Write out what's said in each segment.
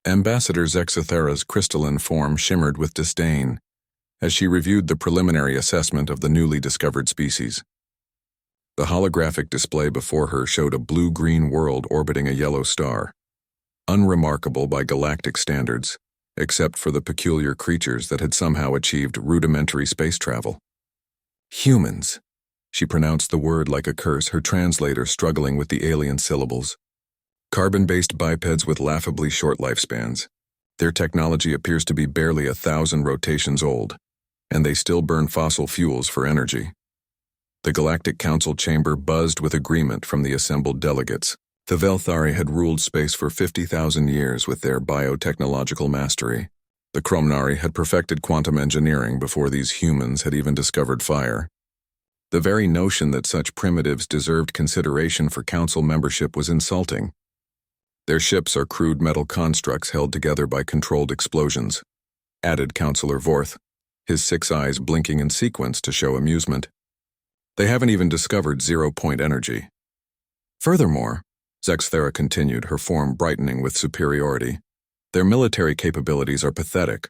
Ambassador Zexathera's crystalline form shimmered with disdain as she reviewed the preliminary assessment of the newly discovered species. The holographic display before her showed a blue-green world orbiting a yellow star, unremarkable by galactic standards, except for the peculiar creatures that had somehow achieved rudimentary space travel. Humans. She pronounced the word like a curse, her translator struggling with the alien syllables. Carbon-based bipeds with laughably short lifespans. Their technology appears to be barely 1,000 rotations old, and they still burn fossil fuels for energy. The Galactic Council chamber buzzed with agreement from the assembled delegates. The Velthari had ruled space for 50,000 years with their biotechnological mastery. The Kromnari had perfected quantum engineering before these humans had even discovered fire. The very notion that such primitives deserved consideration for council membership was insulting. Their ships are crude metal constructs held together by controlled explosions, added Councillor Vorth, his 6 eyes blinking in sequence to show amusement. They haven't even discovered zero-point energy. Furthermore, Zexathera continued, her form brightening with superiority, their military capabilities are pathetic.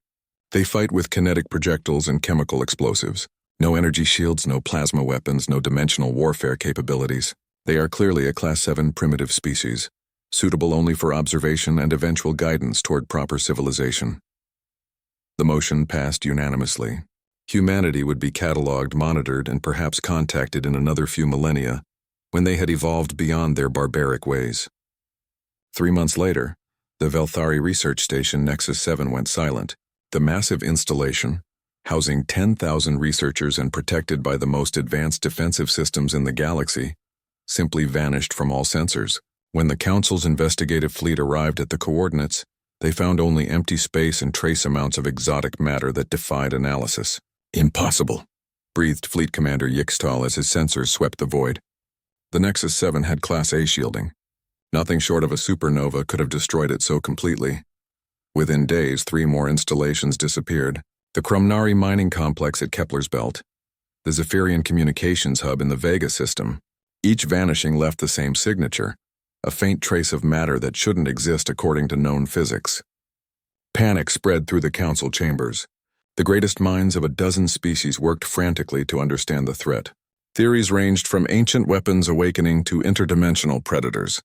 They fight with kinetic projectiles and chemical explosives. No energy shields, no plasma weapons, no dimensional warfare capabilities. They are clearly a Class 7 primitive species, suitable only for observation and eventual guidance toward proper civilization. The motion passed unanimously. Humanity would be catalogued, monitored, and perhaps contacted in another few millennia, when they had evolved beyond their barbaric ways. 3 months later, the Velthari research station Nexus 7 went silent. The massive installation, housing 10,000 researchers and protected by the most advanced defensive systems in the galaxy, simply vanished from all sensors. When the Council's investigative fleet arrived at the coordinates, they found only empty space and trace amounts of exotic matter that defied analysis. Impossible, breathed Fleet Commander Yixtal as his sensors swept the void. The Nexus 7 had Class A shielding. Nothing short of a supernova could have destroyed it so completely. Within days, 3 more installations disappeared. The Kromnari mining complex at Kepler's Belt, the Zephyrian communications hub in the Vega system. Each vanishing left the same signature, a faint trace of matter that shouldn't exist according to known physics. Panic spread through the council chambers. The greatest minds of a dozen species worked frantically to understand the threat. Theories ranged from ancient weapons awakening to interdimensional predators.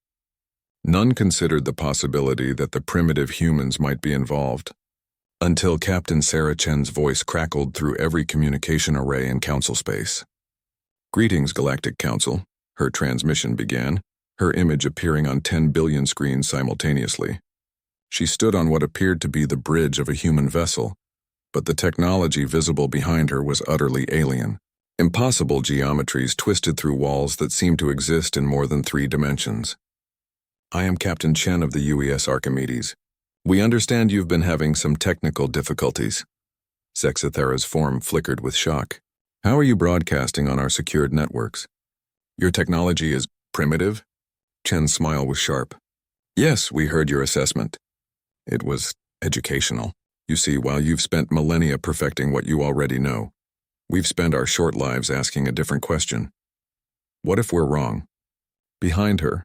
None considered the possibility that the primitive humans might be involved, until Captain Sarah Chen's voice crackled through every communication array in council space. "Greetings, Galactic Council," her transmission began, her image appearing on 10 billion screens simultaneously. She stood on what appeared to be the bridge of a human vessel, but the technology visible behind her was utterly alien. Impossible geometries twisted through walls that seemed to exist in more than 3 dimensions. "I am Captain Chen of the UES Archimedes. We understand you've been having some technical difficulties." Zexathera's form flickered with shock. "How are you broadcasting on our secured networks? Your technology is primitive?" Chen's smile was sharp. "Yes, we heard your assessment. It was educational. You see, while you've spent millennia perfecting what you already know, we've spent our short lives asking a different question. What if we're wrong?" Behind her,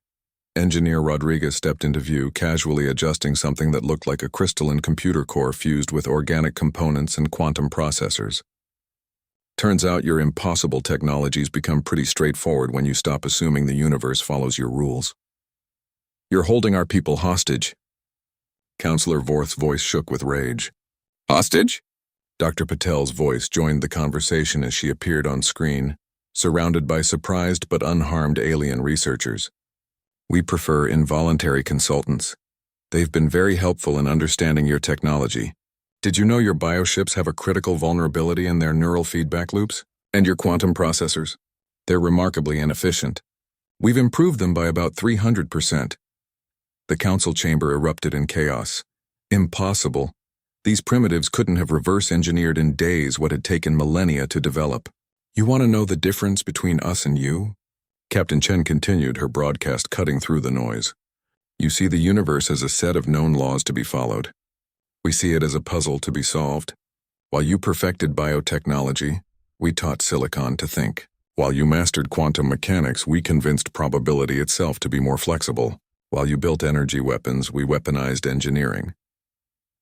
Engineer Rodriguez stepped into view, casually adjusting something that looked like a crystalline computer core fused with organic components and quantum processors. "Turns out your impossible technologies become pretty straightforward when you stop assuming the universe follows your rules. You're holding our people hostage." Councillor Vorth's voice shook with rage. "Hostage?" Dr. Patel's voice joined the conversation as she appeared on screen, surrounded by surprised but unharmed alien researchers. "We prefer involuntary consultants. They've been very helpful in understanding your technology. Did you know your bioships have a critical vulnerability in their neural feedback loops? And your quantum processors? They're remarkably inefficient. We've improved them by about 300%. The council chamber erupted in chaos. Impossible. These primitives couldn't have reverse-engineered in days what had taken millennia to develop. "You want to know the difference between us and you?" Captain Chen continued, her broadcast cutting through the noise. "You see the universe as a set of known laws to be followed. We see it as a puzzle to be solved. While you perfected biotechnology, we taught silicon to think. While you mastered quantum mechanics, we convinced probability itself to be more flexible. While you built energy weapons, we weaponized engineering.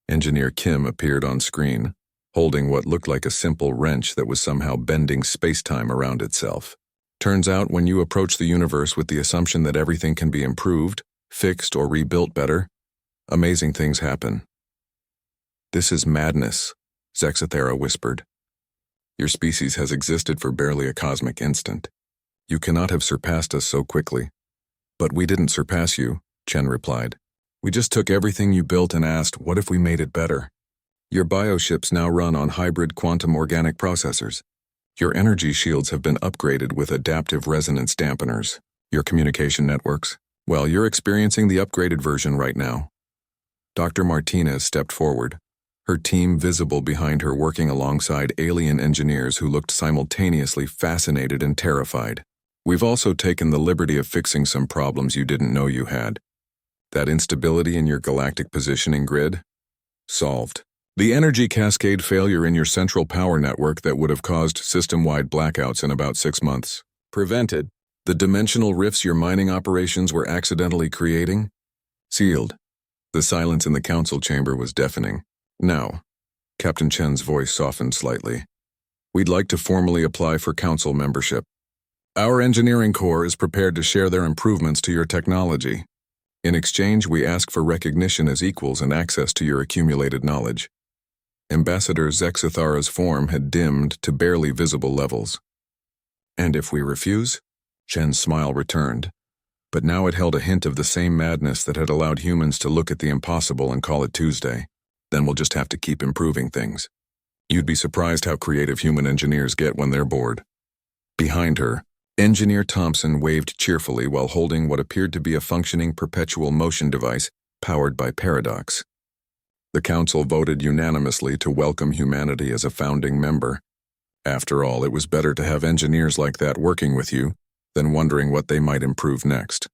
Engineer Kim appeared on screen, holding what looked like a simple wrench that was somehow bending space-time around itself. Turns out when you approach the universe with the assumption that everything can be improved, fixed, or rebuilt better, amazing things happen. "This is madness," Zexathera whispered. "Your species has existed for barely a cosmic instant. You cannot have surpassed us so quickly." "But we didn't surpass you," Chen replied. "We just took everything you built and asked, what if we made it better? Your bioships now run on hybrid quantum organic processors. Your energy shields have been upgraded with adaptive resonance dampeners. Your communication networks, well, you're experiencing the upgraded version right now." Dr. Martinez stepped forward, her team visible behind her working alongside alien engineers who looked simultaneously fascinated and terrified. "We've also taken the liberty of fixing some problems you didn't know you had. That instability in your galactic positioning grid? Solved. The energy cascade failure in your central power network that would have caused system-wide blackouts in about 6 months? Prevented. The dimensional rifts your mining operations were accidentally creating? Sealed." The silence in the council chamber was deafening. "Now," Captain Chen's voice softened slightly, "we'd like to formally apply for council membership. Our engineering corps is prepared to share their improvements to your technology. In exchange, we ask for recognition as equals and access to your accumulated knowledge." Ambassador Zexathara's form had dimmed to barely visible levels. "And if we refuse?" Chen's smile returned, but now it held a hint of the same madness that had allowed humans to look at the impossible and call it Tuesday. "Then we'll just have to keep improving things. You'd be surprised how creative human engineers get when they're bored." Behind her, Engineer Thompson waved cheerfully while holding what appeared to be a functioning perpetual motion device powered by Paradox. The council voted unanimously to welcome humanity as a founding member. After all, it was better to have engineers like that working with you than wondering what they might improve next.